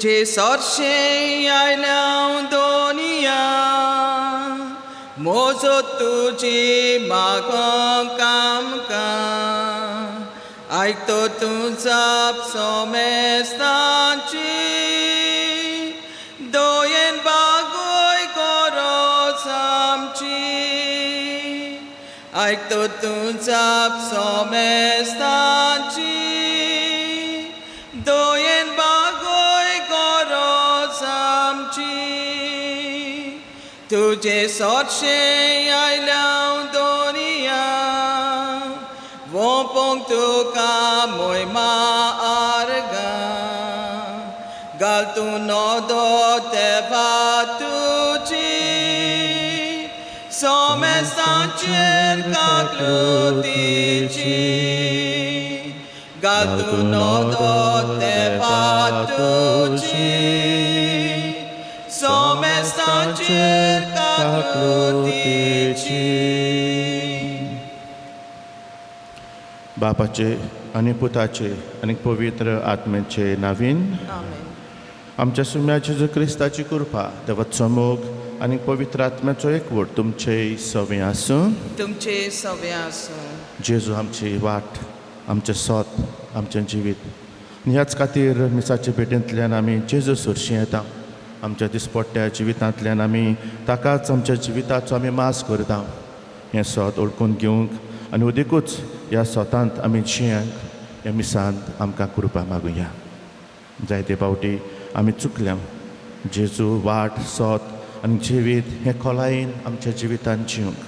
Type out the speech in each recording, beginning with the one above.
तुझे सरशे आयल्या दोनिया मोजो तुझी माग कामका आयतो तुझा सोमेस्ताची दोयेन बागोय गरज आमची आयतो तुझा सोमेस्ताची दोयेन बागोय गरज आमची तुझे सरशे आयल्या दोनिया वोपोंग तुका मोयमा आर्गा घाल तू नोदो तेवा तुझी सोमेस्तांचेर काकलुतीची घाल तू नोदो तेवा तुझी सोमेस्तांचेर काकलुतीची. बापाचे आनी पुताचे आनी पवित्र आत्म्याचे नावीन आमेन. आमच्या सुम्या जेजू क्रिस्ताची कृपा देवाचो मोग आनी पवित्र आत्म्याचो एकवट तुमचे सवे आसूं. तुमचे सवे आसूं. जेजू आमची वाट आमचें सोत आमचें जिवीत ह्याच खातीर मिसाचे भेटेंतल्यान आमी जेजू सुरशी येता. आमच्या दिसपट्ट्या जिवितांतल्यान आमी ताकाच आमच्या जिविताचो आमी मास करता. हें सोत ओळखून घेवंक आनी उदेकूच ह्या सोतांत आमी जियेंक ह्या मिसांत आमकां कृपा मागुया. जायते फावटी आमी चुकल्या. जेजू वाट सोत आनी जिवीत हें खोलायेन आमच्या जिवितांत जिवंक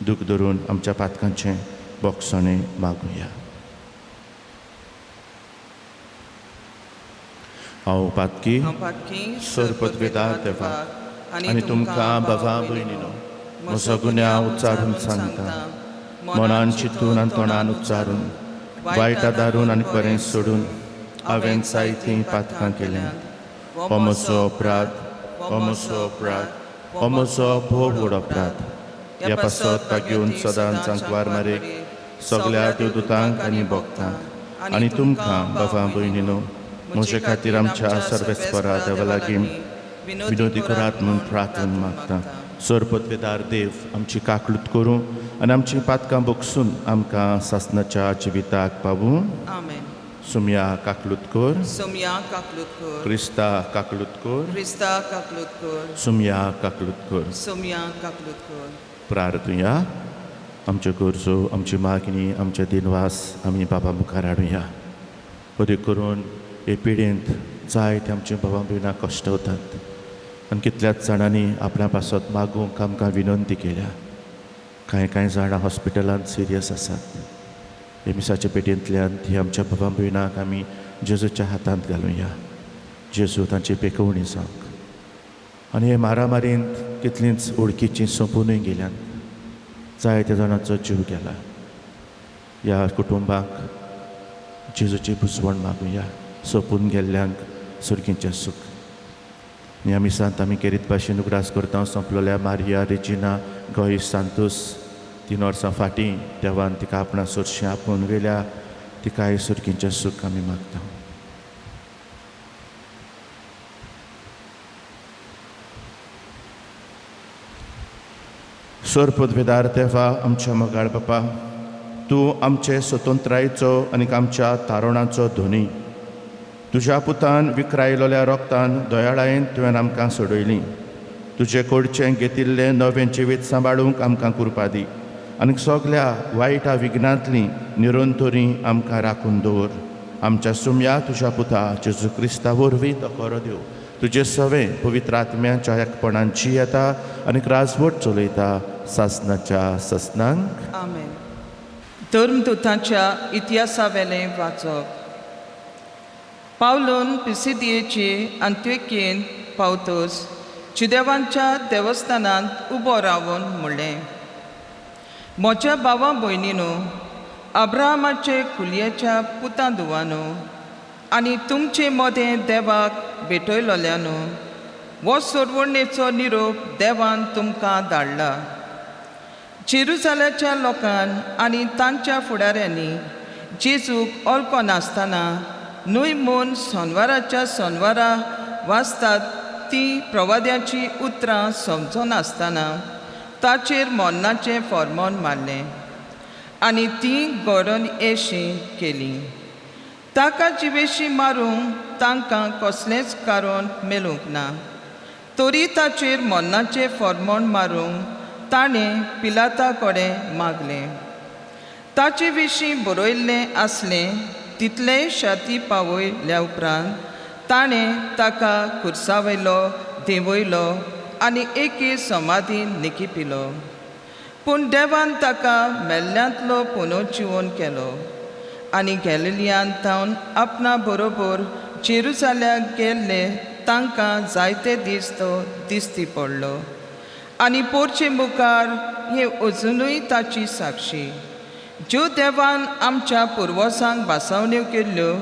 दूख धरून आमच्या पातकांचें बोगसणे मागुया. हांव पातकी सरपदवेदार देवा आनी तुमकां बाबा भयणीनो म्हजो गुन्यांव उच्चारून सांगता. मनान चिंतून आनी तोंडान उच्चारून वायट दारून आनी बरें सोडून हांवें जायतीं पातकां केल्यां. हो म्हजो अपराध हो म्हजो भोव व्हड अपराध. ह्या पासत घेवन सदांच सांकवार मारेक सगळ्या देवदूतांक आनी भक्तांक आनी तुमकां बाबा भयणीनो म्हजे खातीर आमच्या सर्वेस्परा देवा लागीं विनोदी करात म्हूण प्रार्थना मागता. सरपदवेदार देव आमची काकलूत करूं आनी आमची पातकां बोगसून आमकां सासणाच्या जिविताक पावूं. आमेन. सुम्या काकलूत कर. सुम्या काकलूत कर. क्रिस्ता काकलूत कर. क्रिस्ता काकलूत कर. सुम्या काकलूत कर. सुम्या काकलूत कर. प्रार्थुया. आमच्यो गरजो आमची मागणी आमचे दिनवास आमी बाबा मुखार हाडुया. अदेक करून हे पिडेंत जायते आमचे बाबा भयणां कश्ट वतात आनी कितल्याच जाणांनी आपल्या पासत मागूंक आमकां विनंती केल्या. कांय जाणां हॉस्पिटलांत सिरियस आसात. हे मिसाच्या पेटयेंतल्यान ती आमच्या बाबा भयणांक आमी जेजूच्या हातांत घालुया. जेजू तांची पेकवणी सांग आनी हे मारामारींत कितलींच ओळखीचीं सोंपूनय गेल्यात. जायत्या जाणांचो जीव गेला. ह्या कुटुंबाक जेजूची बुजवण मागुया. सोंपून गेल्ल्यांक सुरगीचें सूख. ह्या मिसांत आमी केरीत भाशेन उगडास करता सोंपलोल्या मारिया रेजिना गोइस सांतोस 3 वर्सां फाटीं देवान तिका आपणा सुरशें आपोवन वेल्या. तिकाय सुरगीचें सूख आमी मागता. सरपदवेदार देवा आमच्या मोगाळ बापा तूं आमचे स्वतंत्रायेचो आनी आमच्या तारुणाचो धोनी. तुज्या पुतान विखरायलोल्या रोगतान दोयाळायेन तुवें आमकां सोडयलीं. तुजें कडचें घेतिल्लें नवें जिवीत सांबाळूंक आमकां कृपा दी आनी सगळ्या वायटा विघ्नांतलीं निरंतरी आमकां राखून दवर. आमच्या सुम्या तुज्या पुता जेजू क्रिस्ता वरवीं तो खरो देव तुजे सवें पवित्र आत्म्याच्या एकपणान येता आनी राजवट चलयता सासणाच्या ससनांक. आमेन. धर्मदूतांच्या इतिहासा वेलें वाचप. पावलून पिसिदियेची अंत्योक्येन पावतूस जुदेवांच्या देवस्थानांत उबो रावून म्हणलें, म्हज्या भावा भयणीनो अब्राहमाचे कुलयेच्या पुतां दुवानो आनी तुमचे मदें देवाक भेटयलोल्यानो हो सोडवणेचो निरोप देवान तुमकां धाडला. जेरुसालेमच्या लोकान आनी तांच्या फुडाऱ्यांनी जेजूक ओळखो नासतना न्हय म्हूण सोनवाराच्या सोनवारा वाचतात ती प्रवाद्याची उतरां समजून आसतना ताचेर मोन्नाचें फॉर्मोन मारलें आनी ती गोडोन येशी केली. ताका जिवेशी मारूंक तांकां कसलेंच कारण मेळूंक ना. तरी ताचेर मोन्नाचें फॉर्मोन मारूंक ताणें पिलाता कडेन मागलें. ताचे विशीं बरयल्लें आसलें तितलेय शाती पावयल्या उपरांत ताणें ताका खुर्सावयलो, देंवयलो आनी एके समाधीन निखिपिलो. पूण देवान ताका मेल्ल्यांतलो पुनर्जिवन केलो आनी गॅलिलियांत तावन आपणा बरोबर जेरुसाल्याक गेल्ले तांकां जायते दीस तो दिश्टी पडलो. आनी पोरचे मुखार हे अजुनूय ताची साक्षी. ज्यो देवान आमच्या पुर्वसांक बासावण्यो केल्ल्यो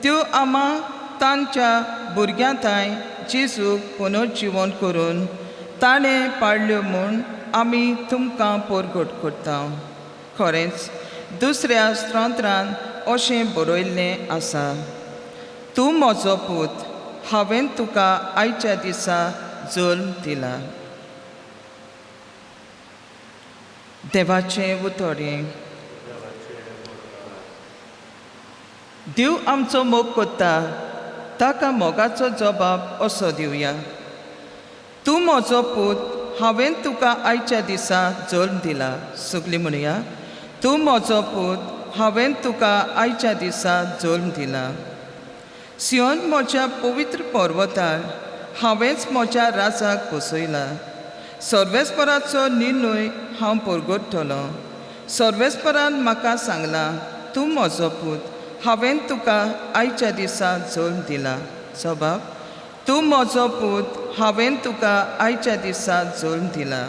त्यो आमां तांच्या भुरग्यांताय जेजूक पुनर्जिवन करून ताणें पाडल्यो म्हूण आमी तुमकां परगट करता. खरेंच दुसऱ्या स्त्रोत्रांत अशें बरयल्लें आसा, तूं म्हजो पूत, हांवें तुका आयच्या दिसा जल्म दिला. देवाचें उतोरें. देव आमचो मोग कोत्ता ताका मोगाचो जबाब असो दिवया. तूं म्हजो पूत, हांवें तुका आयच्या दिसा जल्म दिला. सगळीं म्हणुया, तूं म्हजो पूत, हांवें तुका आयच्या दिसा जल्म दिला. सियोन म्हज्या पवित्र पर्वतार हांवेंच म्हज्या राजाक बसयला. सर्वेस्पराचो निर्णय हांव परगट्टलो. सर्वेस्परान म्हाका सांगलां, तूं म्हजो पूत, हांवें तुका आयच्या दिसा जल्म दिला. जबाब, तूं म्हजो पूत, हांवें तुका आयच्या दिसा जल्म दिला.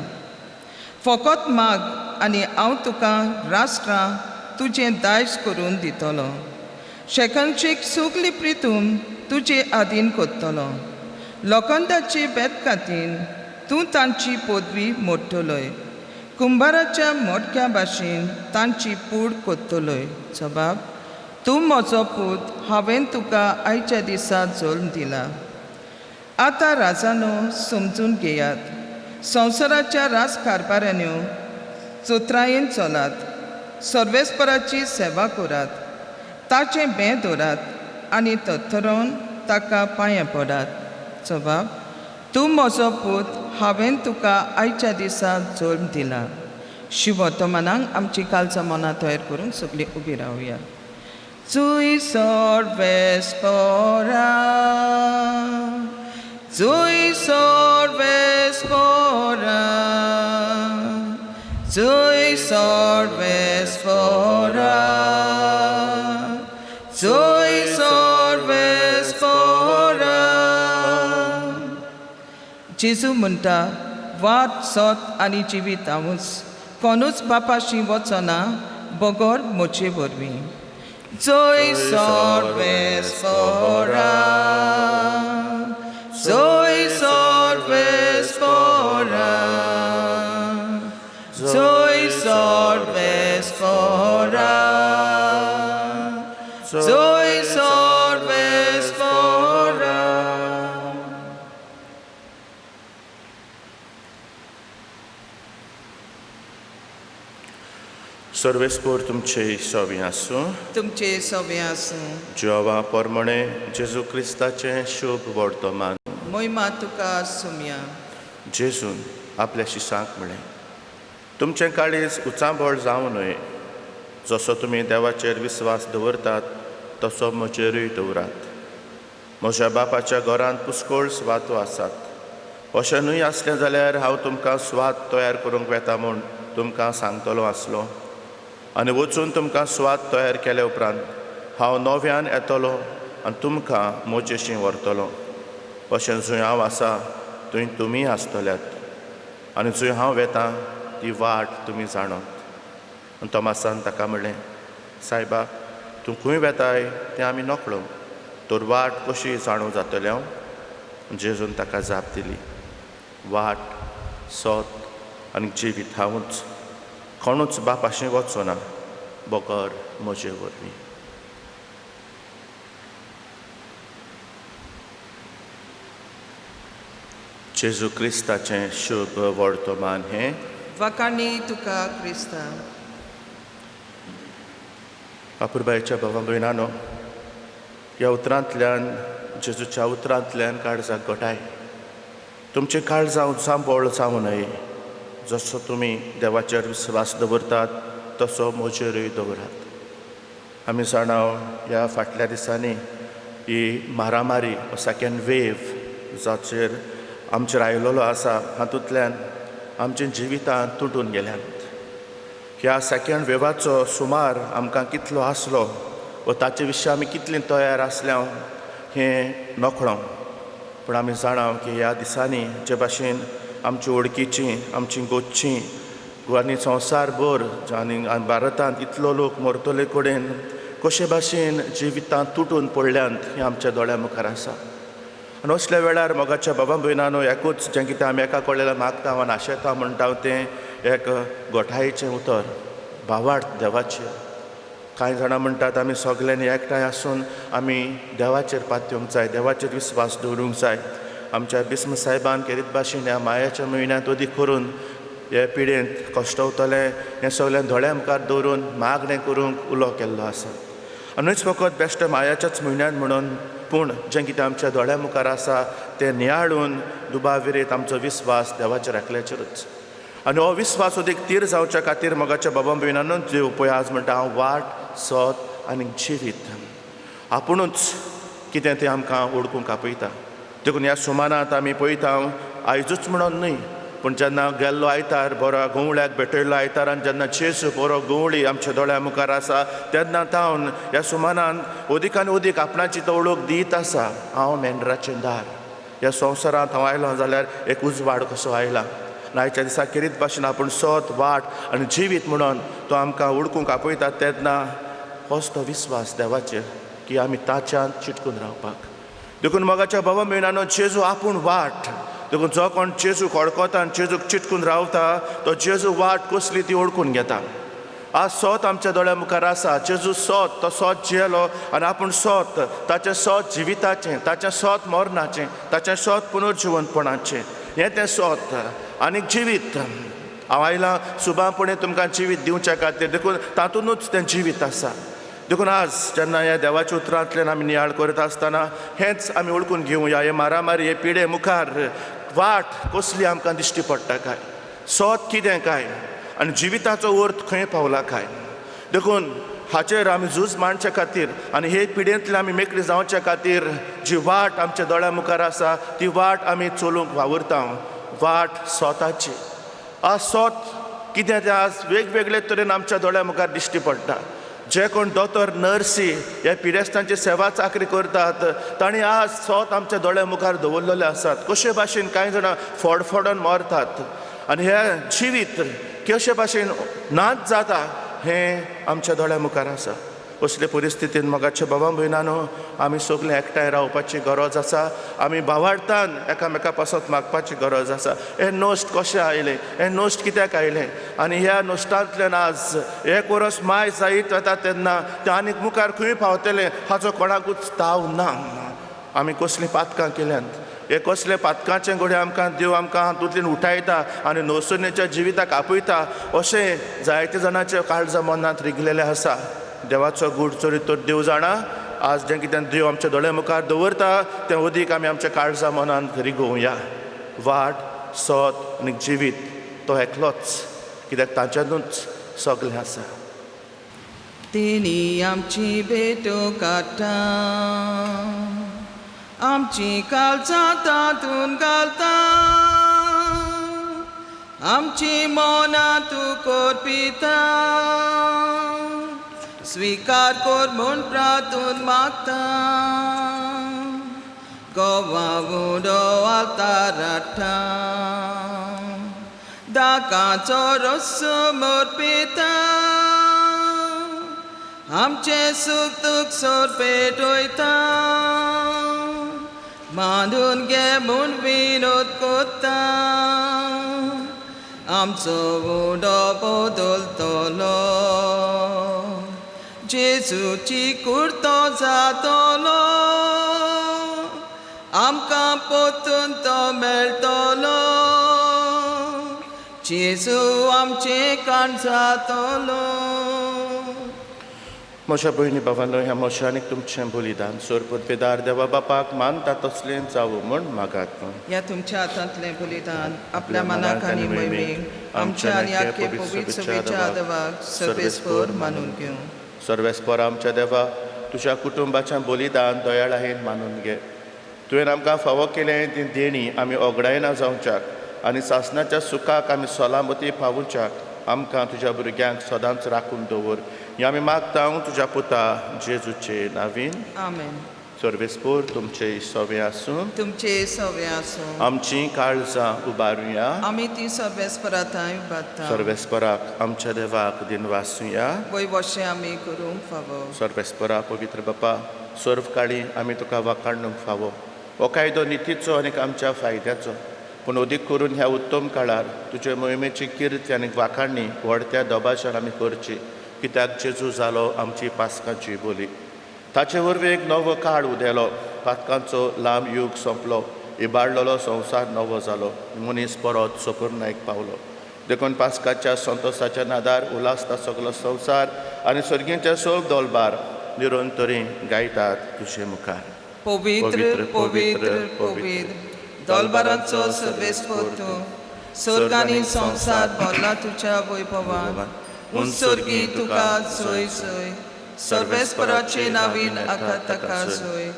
फकत माग आनी हांव तुका राष्ट्रां तुजें दायज करून दितलो. शेकांचीक सगळी प्रितूम तुजे आदीन कोत्तलो. लोखंडाचे बेतकातीन तूं तांची पदवी मोडटलोय. कुंभाराच्या मोडक्या भाशेन तांची कूड कोत्तलोय. जबाब, तूं म्हजो पूत, हांवें तुका आयच्या दिसा जल्म दिला. आतां राजानो समजून घेयात. संवसाराच्या राजकारभारांनी चोत्रायेन चलात. सर्वेस्पराची सेवा करात. ताचें भें दवरात आनी थरथरोवन ताका पांयां पडात. जबाब, तूं म्हजो पूत, हांवें तुका आयच्या दिसा जल्म दिला. शिवर्तमानांक आमची कालचां मनां तयार करून सगळीं उबीं रावया. Zui sorvespora, Zui sorvespora, Zui sorvespora, Zui sorvespora. जेजू म्हणटा, वाट सोत आनी जिवीत हांवूच, कोणूच बापाशी वचना बगोर म्हजे वरवीं. Zoi sorvespora, Zoi sorvespora, Zoi sorvespora, Zoi sorvespora. सर्वेस्पोर तुमचे सोबी आसूं. तुमचे सोबे आसूं. जेवा पोरमणे जेजू क्रिस्ताचें शुभ वर्तमान. मोहिमा तुका सुम्या. जेजून आपल्या शिसांक म्हळें, तुमचें काळीज उचांबळ जावं न्हय. जसो तुमी देवाचेर विस्वास दवरतात तसो म्हजेरूय दवरात. म्हज्या बापाच्या घरांत पुष्कळ सुवातो आसात. अशें न्हय आसलें जाल्यार हांव तुमकां सुवात तयार करूंक वेता म्हूण तुमकां सांगतलो आसलो. आनी वचून तुमकां सुवात तयार केल्या उपरांत हांव नव्यान येतलो आनी तुमकां म्हजेशी व्हरतलो. अशें जंय हांव आसा थंय तुमी आसतल्यात. आनी जंय हांव वेतां ती वाट तुमी जाणत. आनी तोमासान ताका म्हणलें, सायबा, तूं खंय वेताय तें आमी नकळो, तर वाट कशी जाणू जातली हांव? जेजून ताका जाप दिली, वाट, सोत आनी जिवीत हांवूच. कोणूच बापाशें वचना बगर म्हजे वरवीं. जेजू क्रिस्ताचें शुभ वर्तमान हें वकाणी तुका क्रिस्ता. अपुरबायेच्या भावां भयणांनो, ह्या उतरांतल्यान जेजूच्या उतरांतल्यान काळजाक घोटाय. तुमचे काळजां सांबोळ जावं न्हय. जसो तुमी देवाचेर विस्वास दवरतात तसो म्हजेरूय दवरात. आमी जाणाव ह्या फाटल्या दिसांनी ही मारामारी सेकेंड वेव जाचेर आमचेर आयिल्लो आसा, हातूंतल्यान आमच्या जिवितांत तुटून गेल्यात. ह्या सेकेंड वेवाचो सुमार आमकां कितलो आसलो व ताचे विशीं आमी कितलीं तयार आसल्या हें नकळो. पूण आमी जाणाव की ह्या दिसांनी जे भाशेन आमची वळखीचीं, आमचीं गोंयचीं आनी संवसारभर आनी भारतांत इतलो लोक मरतले कडेन कशे भाशेन जिवितांत तुटून पडल्यांत हें आमच्या दोळ्या मुखार आसा. आनी असल्या वेळार मोगाच्या बाबा भयणांनो, एकूच जें कितें आमी एका कडल्यान मागता वा नाशेता म्हणटा तें एक घोटायेचें उतर, भावार्थ देवाचेर. कांय जाणां म्हणटात आमी सगल्यांनी एकठांय आसून आमी देवाचेर पातूंक जाय, देवाचेर विस्वास दवरूंक जाय. आमच्या बिस्म साहेबान केरीत भाशेन ह्या मायाच्या म्हयन्यांत अदीक करून हे पिडेंत कश्टवतले हें सगळें दोळ्या मुखार दवरून मागणें करूंक उलो केल्लो आसा. आनीच फकत बेश्टे मायाच्याच म्हयन्यांत म्हणून, पूण जें कितें आमच्या दोळ्या मुखार आसा तें नियाळून दुबाविरीत आमचो विस्वास देवाचेर एकल्याचेरूच. आनी हो विस्वास अदीक तीर जावच्या खातीर मोगाच्या बाबा भयणांनो देव पळय आज म्हणटा हांव वाट, सोत आनी जिवीत. आपुणूच कितें तें आमकां ओळखूंक आपयता. देखून ह्या सुमारांत आमी पळयता आयजूच म्हणून न्हय, पूण जेन्ना गेल्लो आयतार बरो गवळ्याक भेटयल्लो आयतारान जेन्ना जेजू बरो गवळी आमच्या दोळ्या मुखार आसा तेन्ना तावन ह्या सुमारांत अदीक आनी अदीक आपणाची तो ओळख दीत आसा. हांव मेंढराचें दार. ह्या संवसारांत हांव आयलो जाल्यार एक उजवाड कसो आयला. आयच्या दिसा किरीत भाशेन आपूण सोत, वाट आनी जिवीत म्हणून तो आमकां ओळखूंक आपयता. तेन्ना होच तो विस्वास देवाचेर की आमी ताच्यान चिटकून रावपाक. देखून मोगाच्या बाबा भयणांनो, जेजू आपूण वाट. देखून जो कोण जेजू खोडकोता आनी जेजूक चिटकून रावता तो जेजू वाट कसली ती ओळखून घेता. आज सोत आमच्या दोळ्या मुखार आसा. जेजू सोत, तो सोत जियेलो आनी आपूण सोत. ताचें सोत जिविताचें, ताचें सोत मरणाचें, ताचें सोत पुनर्जिवंतपणाचें. हें तें सोत आनीक जिवीत. हांव आयलां सुभापणे तुमकां जिवीत दिवच्या खातीर. देखून तातूंतूच तें जिवीत आसा. देखून आज जेन्ना ह्या देवाच्या उतरांतल्यान आमी नियाळ करत आसतना हेंच आमी ओळखून घेवया. हे मारामारी, हे पिडे मुखार वाट कसली आमकां दिश्टी पडटा काय, सोत कितें काय आनी जिविताचो अर्थ खंय पावला काय. देखून हाचेर आमी झूज मांडचे खातीर आनी हे पिडेंतले आमी मेकळी जावचे खातीर जी वाट आमच्या दोळ्या मुखार आसा ती वाट आमी चलूंक वावुरता. वाट सोताची. आज सोत कितें तें आज वेगवेगळे तरेन आमच्या दोळ्या मुखार दिश्टी पडटा. जे कोण दोतोर, नर्सी हे पिडेस्तांची सेवा चाकरी करतात तांणी आज सोत आमच्या दोळ्या मुखार दवरलेले आसात. कशे भाशेन कांय जाणां फोडफोडोन मरतात आनी हे जिवीत कशे भाशेन नाच जाता हें आमच्या दोळ्या मुखार आसा. असले परिस्थितीन मोगाच्या बाबा भयणांनो, आमी सगळें एकठांय रावपाची गरज आसा. आमी भावार्थान एकामेका पासत मागपाची गरज आसा. हे नोश्ट कशें आयलें, हे नोश्ट कित्याक आयलें आनी ह्या नोश्टांतल्यान आज एक वर्स माय जायत वता तेन्ना तें आनीक मुखार खंय पावतलें हाचो कोणाकूच ताव ना. आमी कसलीं पातकां केल्यांत, हे कसले पातकांचें घडये आमकां देव आमकां हातूंतल्यान उठायता आनी नोसुनेच्या जिविताक आपयता. अशें जायते जाणांचे काळजां मनांत रिगलेले आसा. देवाचो गूढ चरित्र देव जाणा. आज जें कितें देव आमच्या दोळ्या मुखार दवरता तें अदीक आमी आमच्या काळजां मनांत रिगोवया. वाट, सोत आनी जिवीत तो एकलोच, कित्याक ताच्यानूच सगलें आसा. तेणी आमची भेटो काडटा, आमची काळजां तातूंत घालता, आमची मनां तूं कोरपिता. स्वीकार कर म्हूण प्रार्थून मागता. गोवा उडो आलतार हाडटा, दाकाचो रस्सो मोरपिता. आमचे सूख दूख सोर पेटयता, बांदून घे म्हूण विनोद कोत्ता. आमचो उडो बदलतलो, जेजूची कुर्तो जातलो. आमकां पोतून तो मेळटलो. जेजू आमचे काणजातलो म्हज्या भयणी भावांनो, ह्या मोशानीक तुमचें बलिदान सोरपतवेदार देवा बापाक मानता तसलें जावं म्हूण मागात. या तुमच्या हातांतलें बलिदान आपल्या मनाक आनी मोहिमेक आमच्या आनी आख्खे पवित्र सभेच्या आदवाक सर्वेस्पर मानून घेवं. सर्वेस्पर आमच्या देवा, तुज्या कुटुंबाचें बलिदान दोयाळायेन मानून घे. तुवें आमकां फावो केलें ती देणी आमी ओगडायना जावच्याक आनी सासणाच्या सुखाक आमी सोलामती पावोवच्याक आमकां तुज्या भुरग्यांक सदांच राखून दवर. हें आमी मागता तुज्या पुता जेजूचे नांवीन. आमेन. सर्वेस्पर तुमचे सवे आसूं. तुमचे सवे आसूं. आमचीं काळजां उबारुया. आमी ती सर्वेस्पराताय उबारता. सर्वेस्पराक आमच्या देवाक दिन वासुया. वयवशें आमी करूंक फावो. सर्वेस्परा पवित्र बापा, सर्व काळी आमी तुका वाखाणूंक फावो. हो कायदो नितीचो आनी आमच्या फायद्याचो, पूण अदीक करून ह्या उत्तम काळार तुजे मोहिमेची किर्ती आनी वाखाणणी व्हडत्या दोबाच्यान आमी करची, कित्याक जेजू जालो आमची पास्कांची बोली. ताचे वरवीं एक नवो काळ उदेलो, पातकांचो लांब युग सोंपलो, इबाडलेलो संवसार नवो जालो, मनीस परत सोपुर्णायक पावलो. देखून पास्काच्या संतोशाच्या नादार उलासता सगलो संवसार आनी सर्गींचे सोब दोलबार निरंतरी गायतात तुजे मुखार. पवित्र पवित्र पवित्र दोलबाराचो सर्वेस्पर तूं, स्वर्ग आनी संवसार भरला तुज्या वैभवान. उत्सर्गी तुका जय जय, सर्वेस्पराचे नांवीन आकाताका जय,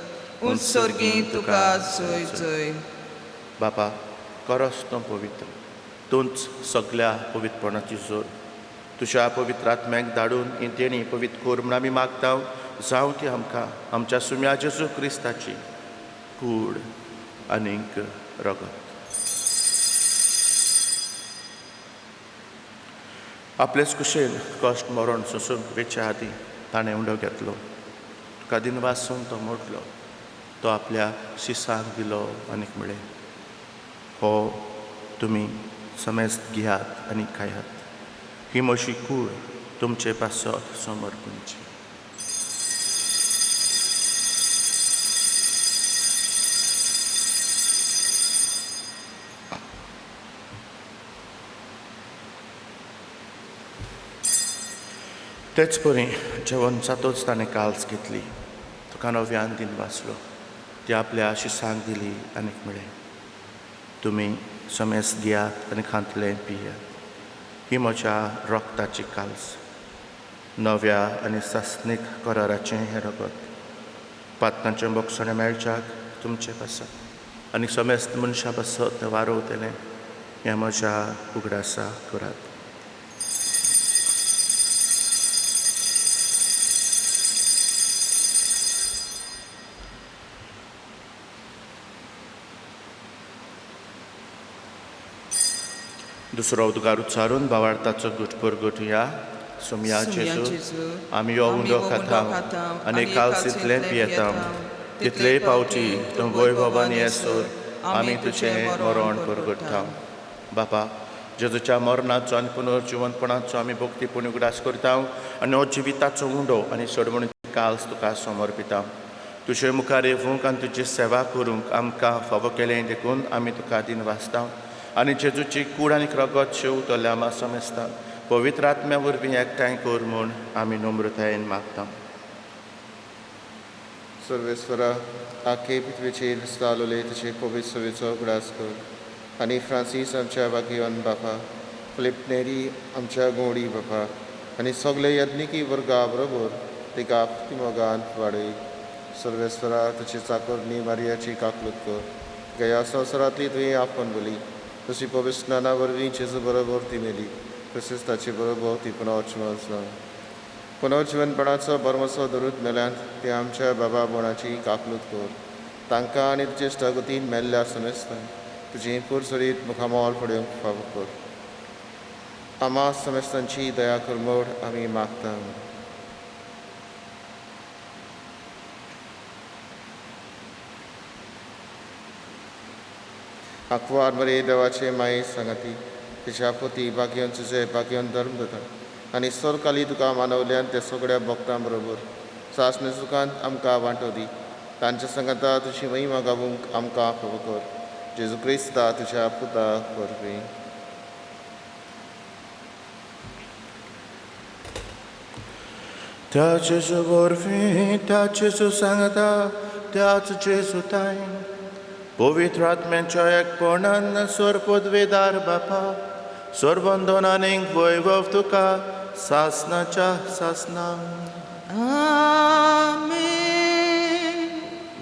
उत्सर्गी तुका जय जय. बापा, खरोच तूं पवित्र, तूंच सगल्या पवित्रपणाची जोर. तुज्या पवित्र आत्म्याक धाडून ही देणी पवित्र कर म्हूण आमी मागता. जावं ती आमकां आमच्या सुम्या जेजू क्रिस्ताची कूड आनीक रगत. आपलेच कुशेन कश्ट मरण सोसून वेच्या आदी ताणें उंडो घेतलो. तुका दिन वासून तो मोडलो, तो आपल्या शिसांक दिलो आनीक म्हळें, हो तुमी समेस्त घेयात आनी खायात. ही म्हजी कूड तुमचे पासत समर्पणची. तेच परी जेवण जातोच ताणें काल्स घेतली, तुका नव्यान दिन वाचलो, ती आपल्या शिसांक दिली आनीक म्हळें, तुमी समेस्त घेयात आनी खांतलें पियात. ही म्हज्या रगताची काल्स, नव्या आनी सासणीक कराराचें हें रगत. पातकांचें बोगसणें मेळच्याक तुमचे पासत आनी समेस्त मनशां पासत तें वारोवतलें. हें म्हज्या उगडासा करात. दुसरो उदगार उच्चारून भावार्थाचो गुटपूर गुटुया. सुमया जेजू, आमी हो उंडो खाता आनी काल्स इतलें पियेता, तितलेय पावटी तूं वैभवान येसर आमी तुजें मरण परगट्टा. बापा, जेजूच्या मरणाचो आनी पुनर्जिवनपणाचो आमी भक्तीपूर्ण उगडास करता आनी हो जिविताचो उंडो आनी सडमणीची काल्स तुका समर्पिता. तुजे मुखार येवंक आनी तुजी सेवा करूंक आमकां फावो केलें देखून आमी तुका दिन वाचता आनी जेजूची कूड आनी रगत शेव तोल्या मा समेस्ता पवित्र आत्म्या वरवीं एकठांय कर म्हूण आमी नम्रतायेन मागता. सर्वेस्वरा, आख्खे पृथ्वीचेर दिसतालोले तुजे पवित्र सवेचो उगडास कर आनी फ्रांसीस आमच्या वागियोन बापा, फिलिप नेरी आमच्या गोडी बापा आनी सगळे यज्ञिकी वर्गा बरोबर तिका मोगान वाडय. सर्वेस्वरा, तुजी चाकरणी मारियाची काकलूत कर. गया संवसारांतली तुवें आपण बोली, तशी पवित्र स्नाना वरवीं जेजू बरोबर ती मेली, तशेंच ताचे बरोबर ती पुनर्जिवनपणाचो बरमसो धरून मेल्यांत ते आमच्या बाबा बोणाची काकलूत कर. तांकां आनी तुजे इश्टागतीन मेल्ल्या समेस्तान तुजी पुरसरीत मुखामोल पडोवंक फावो कर. आमा समेस्तांची दया कर म्हूण आमी मागता. आंकवार मरे देवाचे माये सांगाती, तिच्या पोती बागयोन तुजे बागयोन धर्म जाता आनी सरकाली तुका मानवल्यान ते सगळ्या भक्तां बरोबर सासणे सुखांत आमकां वांटो दी. तांच्या सांगाता तुजी महिमा गावूंक आमकां फावो कर. जेजू क्रिस्ता तुज्या पुता वरवीं. त्याच जेजू वरवीं त्याच जेजू सांगता त्याच जेजू ताईन पवित्र आत्म्याच्या एकपणान सोर पदवेदार बापा सोरबंदोन आनीक वैभव तुका सासनाच्या सासनां आमेन.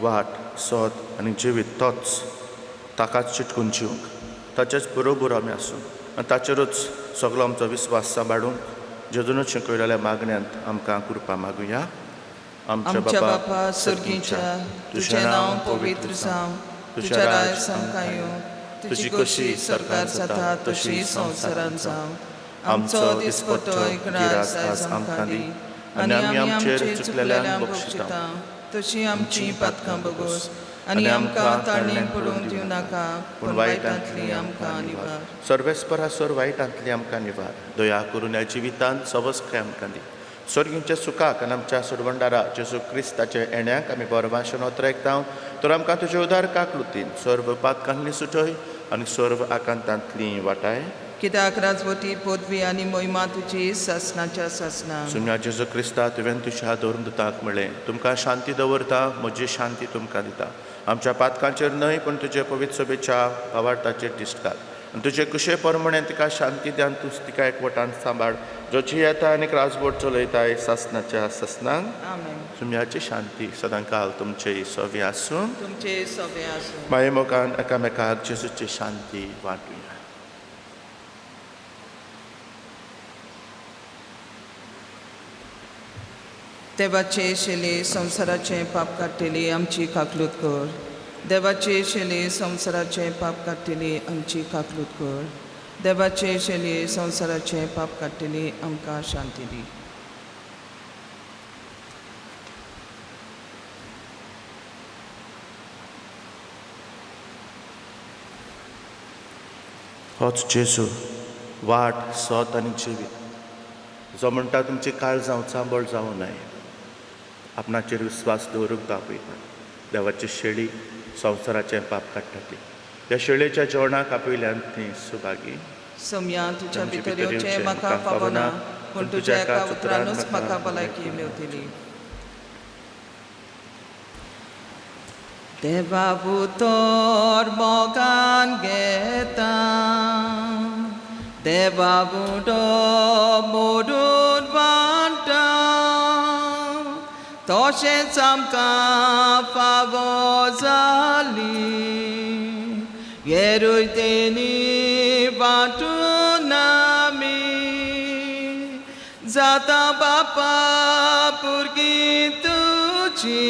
वाट सोद आनी जिवीत तोच ताकाच चिटकून जिवंक ताचेच बरोबर आमी आसूं आनी ताचेरूच सगळो आमचो विस्वास सांबाळूंक जेजूनच शिकयलेल्या मागण्यांत आमकां कृपा मागुया. आमच्या बापा सुर्गीच्या तुझें नांव पवित्र जावं, तुझें राज आमकां येवं, तुजी कशी सरकार जाता तशी संवसारांत जावं. आमचो दिसपट्टो गिरास आयज आमकां दी आनी आमी आमचेर चुकलेल्यांक बक्षिता तशी आमची पातकां बगोस आनी आमकां ताळणेंत पडूंक दिवं नाका पूण वायटांतली आमकां निवार. सर्वेस्परासोर वायटांतली आमकां निवार. दया करून ह्या जिवितांत सबस्काय आमकां दी. स्वर्गींच्या सुखाक आनी आमच्या सुरवंडारा जेजू क्रिस्ताच्या येण्याक आमी बरभाशेन वतरायता तर आमकां तुजे उदार काकलुतीन सर्व पातकांतली सुटय आनी सर्व आकांतांतली वाटाय. कित्याक राजवटी पदवी आनी महिमा तुजी सासनाच्या सासना. सुम्या जेजू क्रिस्ता तुवें तुज्या दोरदूताक म्हणलें तुमकां शांती दवरता म्हजी शांती तुमकां दिता. आमच्या पातकांचेर न्हय पूण तुजे पवित्र सभेच्या भावार्थाचेर दिश्ट घाल आनी तुजे कुशे परमणे तिका शांती द्यान तूं तिका एकवटान सांबाळ जोची येता आनीक राजवट चलयताय सासनाच्या सासनांक. आमेन. सुम्याची शांती सदां काल तुमचे सवे आसूं. तुमचे सवे आसूं. माये मोगान एकामेकाक जेजूची शांती वांटुया. देवाचे शेले संवसाराचे पाप काडटली आमची काकलूत कर. देवाचे शेले संवसाराचे पाप काडटली आमची काकलूत कर. देवाचे शेले संवसाराचे पाप काडटली आमकां शांती दी. होच जेजू वाट सोत आनी जिवीत जो म्हणटा तुमची काळ जावं चांबळ जावं न्हय आपणाचेर विस्वास दवरूंक आपयता. देवाची शेळी संवसाराचें पाप काडटा ती ह्या शेळयेच्या जेवणाक आपयल्यान ती सुभागी. सोम्या तुज्या भितर येवचें म्हाका फावना पूण तुज्या एका उतरानूच म्हाका भलायकी मेवतली. देवा उतर मोगान घेता देवा बुडो मोडून वांटा तशेंच आमकां फावो जाली येरूय तेणी वांटून आमी जाता बापा भुरगीं तुजी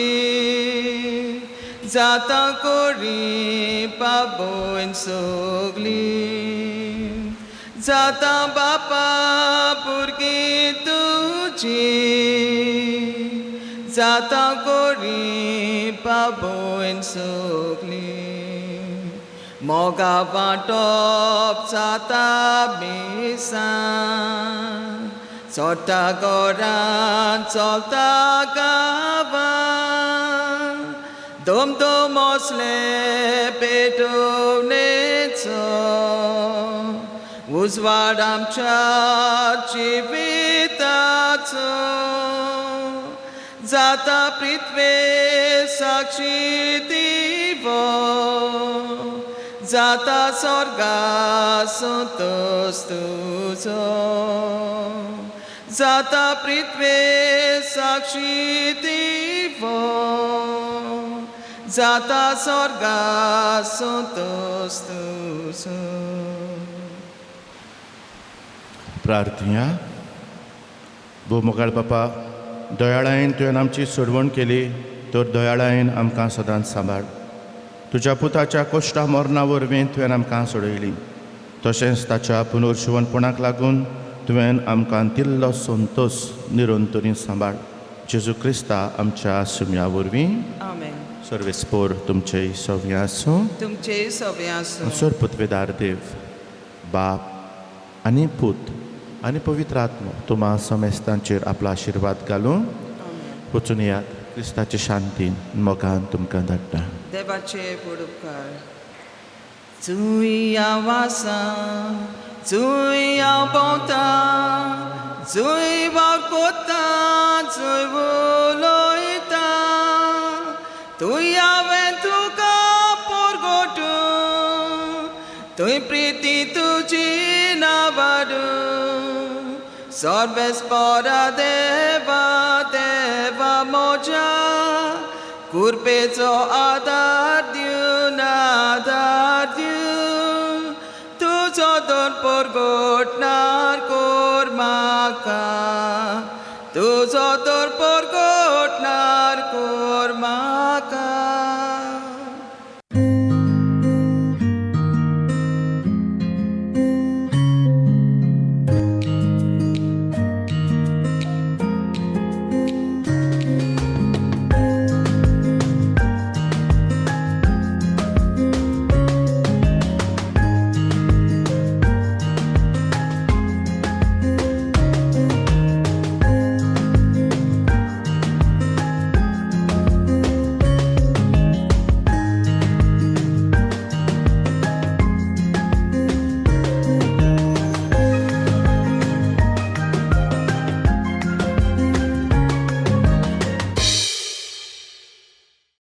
जाता कोरी पाबोन सोगली जाता बापा भुरगीं तुजी जाता कोरी पाबोन सोगली. मोगा वांटप जाता बेसान चोटा गोरान चलता गांवां दोम दोम असले पेटोवनेचो उजवाड आमच्या जिविताचो जाता पृथ्वे साक्षी दिवो जाता स्वर्गा संतोष तुजो जाता पृथ्वे साक्षी दिवो जाता स्वर्गा संतोष तुजो. प्रार्थया. भोवमोगाळ बापा दयाळायेन तुवें आमची सोडवण केली तर दयाळायेन आमकां सदांच सांबाळ. तुज्या पुताच्या कोश्टा मरणा वरवीं तुवें आमकां सोडयली तशेंच ताच्या पुनर्जीवनपणाक लागून तुवें आमकां दिल्लो संतोश निरंतरी सांबाळ. जेजू क्रिस्ता आमच्या सुम्या वरवीं. आमेन. सर्वेस्पोर तुमचे सवे आसूं. तुमचे सवे आसूं. सर पुतवेदार देव बाप आनी पूत आनी पवित्र आत्मो तुम्हा समेस्तांचेर आपलो आशिर्वाद घालूं. वचून येयात क्रिस्ताचे शांतीन मोगान तुमकां धाडटा. देवाचे उपकार. जुंय हांव आसां जुंय हांव भोंवता जुंय वावता कोत्ता जंय उलोयता तुय हांवें तुका परगोटू तुय प्रिती तुजी नावाडू सर्वेस्परा देवा देवा मोजा कुर्पेचो आदार दिवन तुजो दोन परगोटणार कोर म्हाका तुजो दोन परगोटणार कोर म्हाका